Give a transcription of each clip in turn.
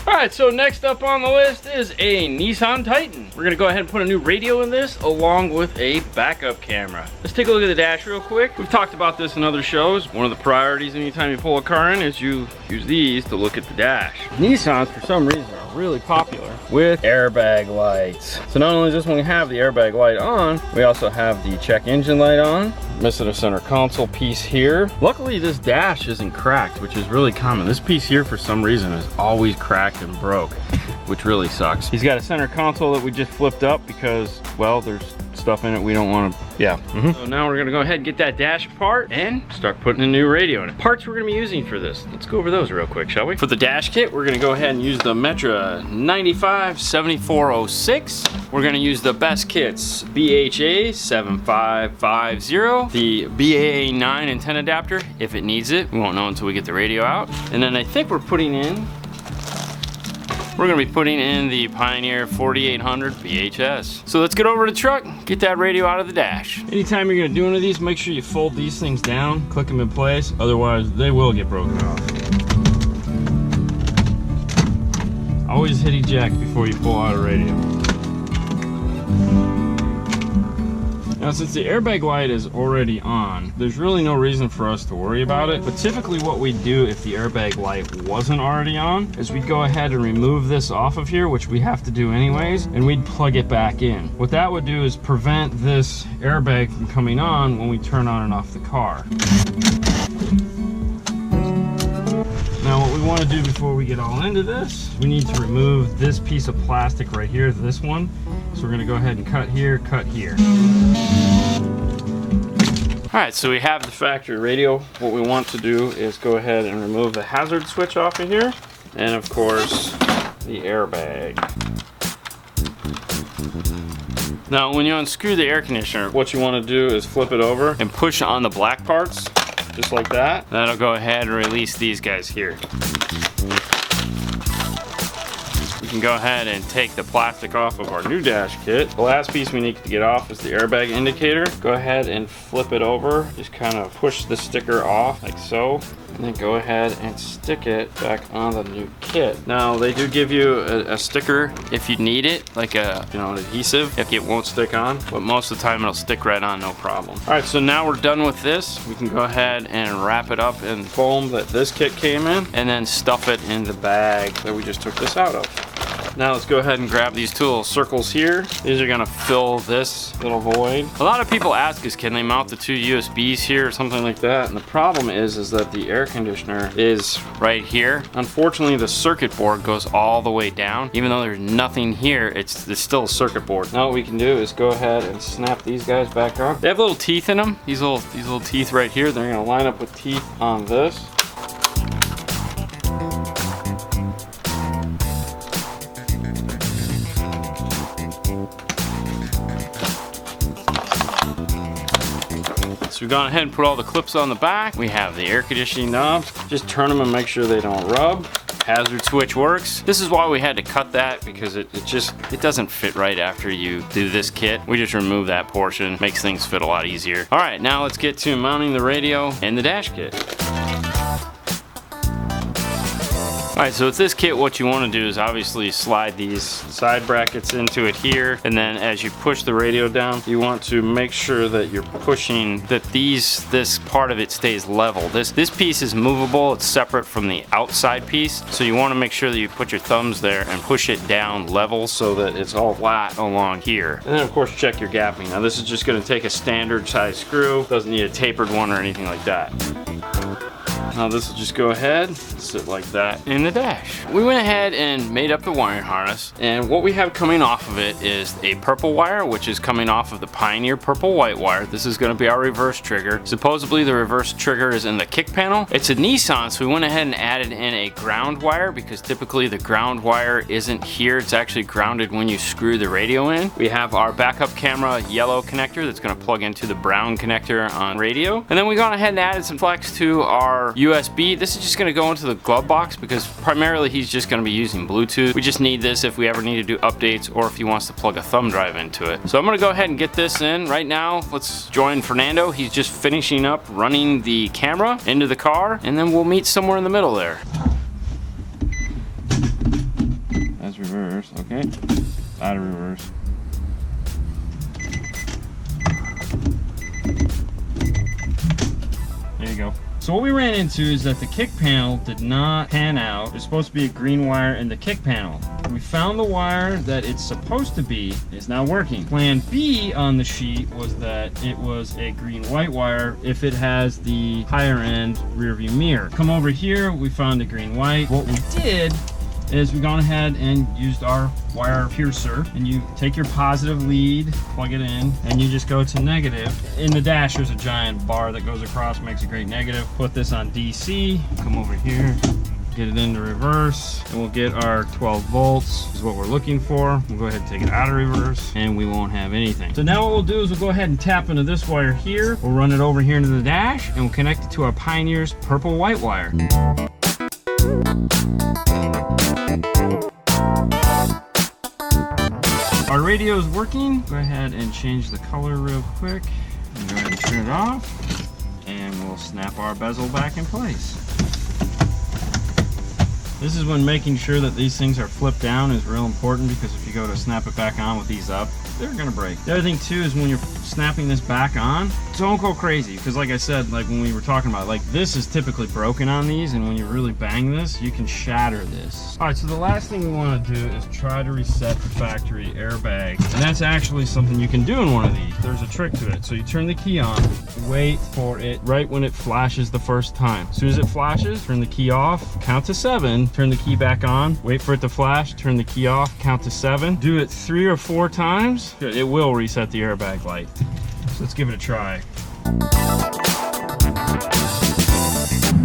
Alright, so next up on the list is a Nissan Titan. We're gonna go ahead and put a new radio in this along with a backup camera. Let's take a look at the dash real quick. We've talked about this in other shows. One of the priorities anytime you pull a car in is you use these to look at the dash. Nissans, for some reason, are really popular with airbag lights. So not only does this one have the airbag light on, we also have the check engine light on. Missing a center console piece here. Luckily, this dash isn't cracked, which is really common. This piece here, for some reason, is always cracked and broke, which really sucks. He's got a center console that we just flipped up because, well, there's stuff in it we don't want to, So now we're gonna go ahead and get that dash apart and start putting a new radio in it. Parts we're gonna be using for this. Let's go over those real quick, shall we? For the dash kit, we're gonna go ahead and use the Metra 957406. We're gonna use the best kits, BHA 7550, the BAA 9 and 10 adapter, if it needs it. We won't know until we get the radio out. And then I think we're gonna be putting in the Pioneer 4800 VHS. So let's get over to the truck, get that radio out of the dash. Anytime you're gonna do one of these, make sure you fold these things down, click them in place, otherwise they will get broken off. Always hit eject before you pull out a radio. Now, since the airbag light is already on, there's really no reason for us to worry about it. But typically what we'd do if the airbag light wasn't already on is we'd go ahead and remove this off of here, which we have to do anyways, and we'd plug it back in. What that would do is prevent this airbag from coming on when we turn on and off the car. Now what we want to do before we get all into this, we need to remove this piece of plastic right here, this one. So we're going to go ahead and cut here, cut here. Alright, so we have the factory radio. What we want to do is go ahead and remove the hazard switch off of here. And of course, the airbag. Now when you unscrew the air conditioner, what you want to do is flip it over and push on the black parts. Just like that. That'll go ahead and release these guys here. We can go ahead and take the plastic off of our new dash kit. The last piece we need to get off is the airbag indicator. Go ahead and flip it over. Just kind of push the sticker off like so. And then go ahead and stick it back on the new kit. Now they do give you a sticker if you need it, like an adhesive if it won't stick on, but most of the time it'll stick right on, no problem. All right, so now we're done with this. We can go ahead and wrap it up in foam that this kit came in, and then stuff it in the bag that we just took this out of. Now let's go ahead and grab these two little circles here. These are gonna fill this little void. A lot of people ask us, can they mount the two USBs here or something like that? And the problem is that the air conditioner is right here. Unfortunately, the circuit board goes all the way down. Even though there's nothing here, it's still a circuit board. Now what we can do is go ahead and snap these guys back on. They have little teeth in them. These little teeth right here, they're gonna line up with teeth on this. So we've gone ahead and put all the clips on the back. We have the air conditioning knobs. Just turn them and make sure they don't rub. Hazard switch works. This is why we had to cut that, because it doesn't fit right after you do this kit. We just remove that portion, makes things fit a lot easier. All right, now let's get to mounting the radio and the dash kit. Alright, so with this kit, what you want to do is obviously slide these side brackets into it here, and then as you push the radio down, you want to make sure that you're pushing that this part of it stays level. This piece is movable, it's separate from the outside piece, so you want to make sure that you put your thumbs there and push it down level so that it's all flat along here. And then of course check your gapping. Now this is just going to take a standard size screw, doesn't need a tapered one or anything like that. Now this will just go ahead and sit like that in the dash. We went ahead and made up the wiring harness, and what we have coming off of it is a purple wire, which is coming off of the Pioneer purple white wire. This is going to be our reverse trigger. Supposedly the reverse trigger is in the kick panel. It's a Nissan, so we went ahead and added in a ground wire, because typically the ground wire isn't here. It's actually grounded when you screw the radio in. We have our backup camera yellow connector that's going to plug into the brown connector on radio. And then we gone ahead and added some flex to our USB. This is just going to go into the glove box because primarily he's just going to be using Bluetooth. We just need this if we ever need to do updates or if he wants to plug a thumb drive into it. So I'm going to go ahead and get this in right now. Let's join Fernando. He's just finishing up running the camera into the car, and then we'll meet somewhere in the middle there. is reverse, okay. Out of reverse. There you go. So what we ran into is that the kick panel did not pan out. There's supposed to be a green wire in the kick panel. We found the wire that it's supposed to be is not working. Plan B on the sheet was that it was a green-white wire if it has the higher end rear view mirror. Come over here, we found a green-white. What we did is we've gone ahead and used our wire piercer, and you take your positive lead, plug it in, and you just go to negative. In the dash, there's a giant bar that goes across, makes a great negative. Put this on DC, come over here, get it into reverse, and we'll get our 12 volts, is what we're looking for. We'll go ahead and take it out of reverse, and we won't have anything. So now what we'll do is we'll go ahead and tap into this wire here. We'll run it over here into the dash, and we'll connect it to our Pioneer's purple-white wire. Our radio is working. Go ahead and change the color real quick. And go ahead and turn it off. And we'll snap our bezel back in place. This is when making sure that these things are flipped down is real important, because if you go to snap it back on with these up, they're gonna break. The other thing too is when you're snapping this back on, don't go crazy, because like I said, like when we were talking about, like this is typically broken on these, and when you really bang this, you can shatter this. All right, so the last thing we want to do is try to reset the factory airbag, and that's actually something you can do in one of these. There's a trick to it. So you turn the key on, wait for it right when it flashes the first time. As soon as it flashes, turn the key off, count to 7, turn the key back on, wait for it to flash, turn the key off, count to 7. Do it 3 or 4 times. It will reset the airbag light. So let's give it a try.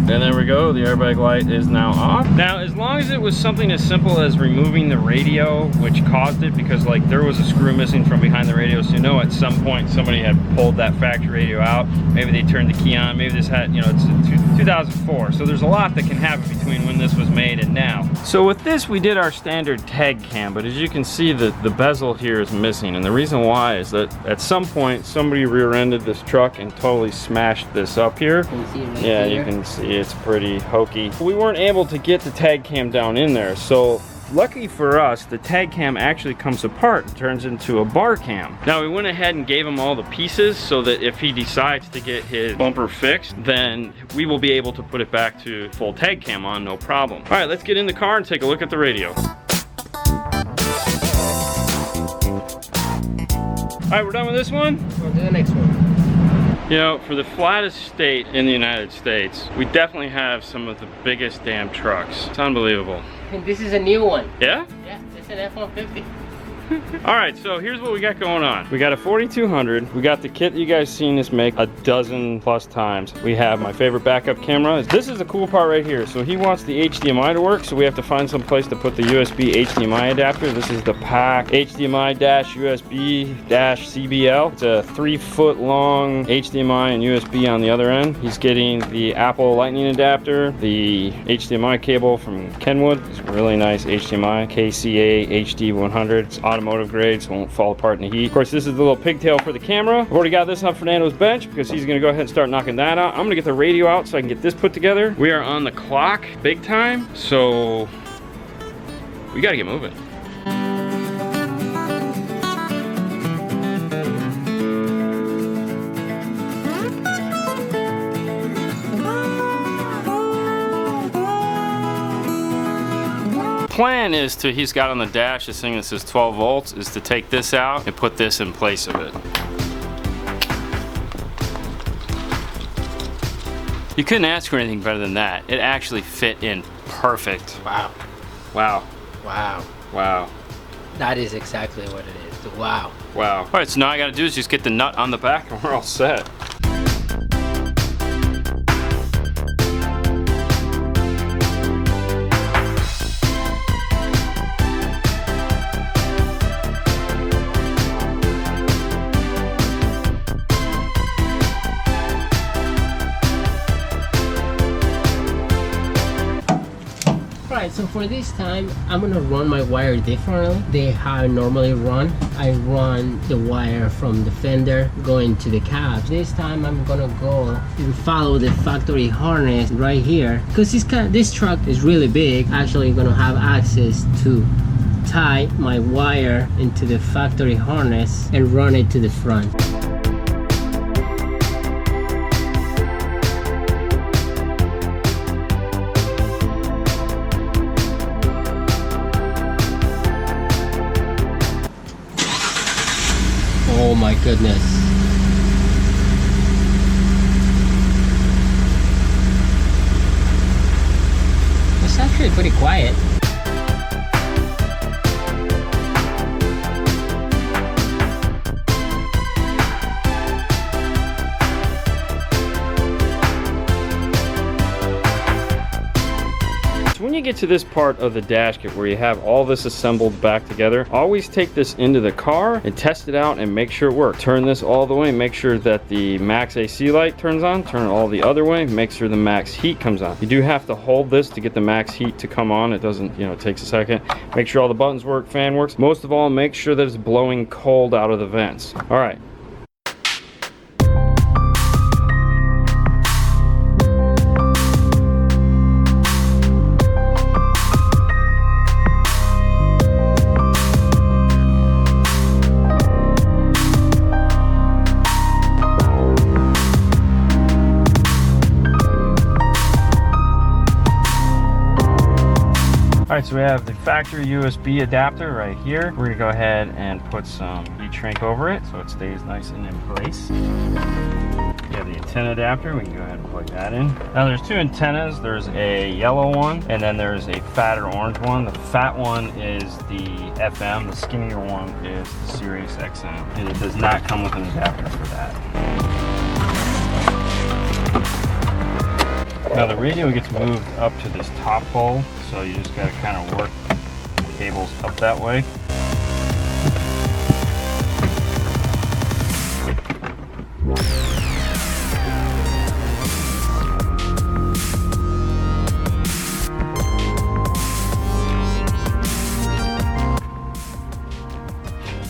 And there we go, the airbag light is now off. Now, as long as it was something as simple as removing the radio, which caused it, because like there was a screw missing from behind the radio, so you know at some point somebody had pulled that factory radio out. Maybe they turned the key on, maybe this had, you know, it's 2004, so there's a lot that can happen between when this was made and now. So with this, we did our standard tag cam, but as you can see, the bezel here is missing, and the reason why is that at some point somebody rear-ended this truck and totally smashed this up here. Can you see it right Yeah, here? you can see it's pretty hokey. We weren't able to get the tag cam down in there, so lucky for us, the tag cam actually comes apart and turns into a bar cam. Now we went ahead and gave him all the pieces so that if he decides to get his bumper fixed, then we will be able to put it back to full tag cam on, no problem. All right, let's get in the car and take a look at the radio. All right, we're done with this one. We'll do the next one. You know, for the flattest state in the United States, we definitely have some of the biggest damn trucks. It's unbelievable. And this is a new one. Yeah? Yeah, it's an F150. All right, so here's what we got going on. We got a 4200. We got the kit that you guys seen us make a dozen plus times. We have my favorite backup camera. This is the cool part right here. So he wants the HDMI to work, so we have to find some place to put the USB HDMI adapter. This is the PAC HDMI-USB-CBL. It's a 3-foot long HDMI and USB on the other end. He's getting the Apple Lightning adapter, the HDMI cable from Kenwood. It's really nice HDMI, KCA HD100. It's automotive grade, so it won't fall apart in the heat. Of course, this is the little pigtail for the camera. I've already got this on Fernando's bench because he's gonna go ahead and start knocking that out. I'm gonna get the radio out so I can get this put together. We are on the clock big time, so we gotta get moving. Plan is to, he's got on the dash this thing that says 12 volts, is to take this out and put this in place of it. You couldn't ask for anything better than that. It actually fit in perfect. Wow. Wow. Wow. Wow. That is exactly what it is. Wow. Wow. All right, so now I gotta do is just get the nut on the back and we're all set. So for this time, I'm gonna run my wire differently than how I normally run. I run the wire from the fender going to the cab. This time I'm gonna go and follow the factory harness right here, because this truck is really big. Actually gonna have access to tie my wire into the factory harness and run it to the front. Oh my goodness. It's actually pretty quiet. When you get to this part of the dash kit where you have all this assembled back together, always take this into the car and test it out and make sure it works. Turn this all the way, make sure that the max AC light turns on, turn it all the other way, make sure the max heat comes on. You do have to hold this to get the max heat to come on. It doesn't, you know, it takes a second. Make sure all the buttons work, fan works. Most of all, make sure that it's blowing cold out of the vents. All right. All right, so we have the factory USB adapter right here. We're gonna go ahead and put some heat shrink over it so it stays nice and in place. You have the antenna adapter, we can go ahead and plug that in. Now there's two antennas, there's a yellow one and then there's a fatter orange one. The fat one is the FM, the skinnier one is the Sirius XM, and it does not come with an adapter for that. Now the radio gets moved up to this top pole, so you just gotta kind of work the cables up that way.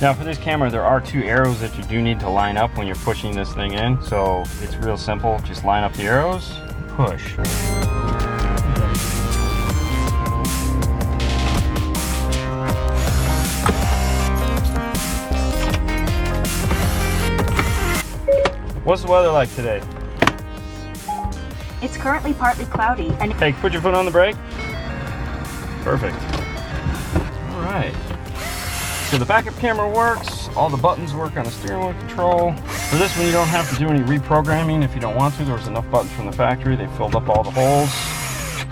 Now for this camera, there are two arrows that you do need to line up when you're pushing this thing in, so it's real simple. Just line up the arrows, push. What's the weather like today? It's currently partly cloudy and Hey, put your foot on the brake. Perfect. All right. So the backup camera works, all the buttons work on the steering wheel control. For this one, you don't have to do any reprogramming if you don't want to. There was enough buttons from the factory. They filled up all the holes.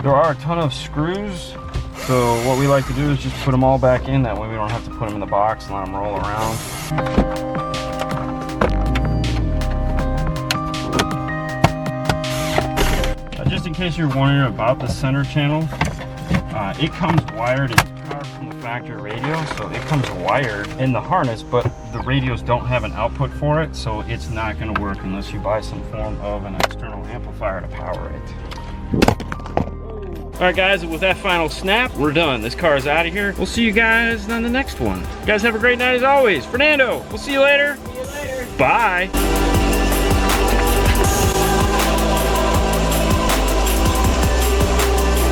There are a ton of screws. So what we like to do is just put them all back in. That way we don't have to put them in the box and let them roll around. Just in case you're wondering about the center channel, it comes wired in from the factory radio, so it comes wired in the harness, but the radios don't have an output for it, so it's not going to work unless you buy some form of an external amplifier to power it. All right guys, with that final snap, we're done. This car is out of here. We'll see you guys on the next one. You guys have a great night as always. Fernando, we'll see you later. See you later. Bye.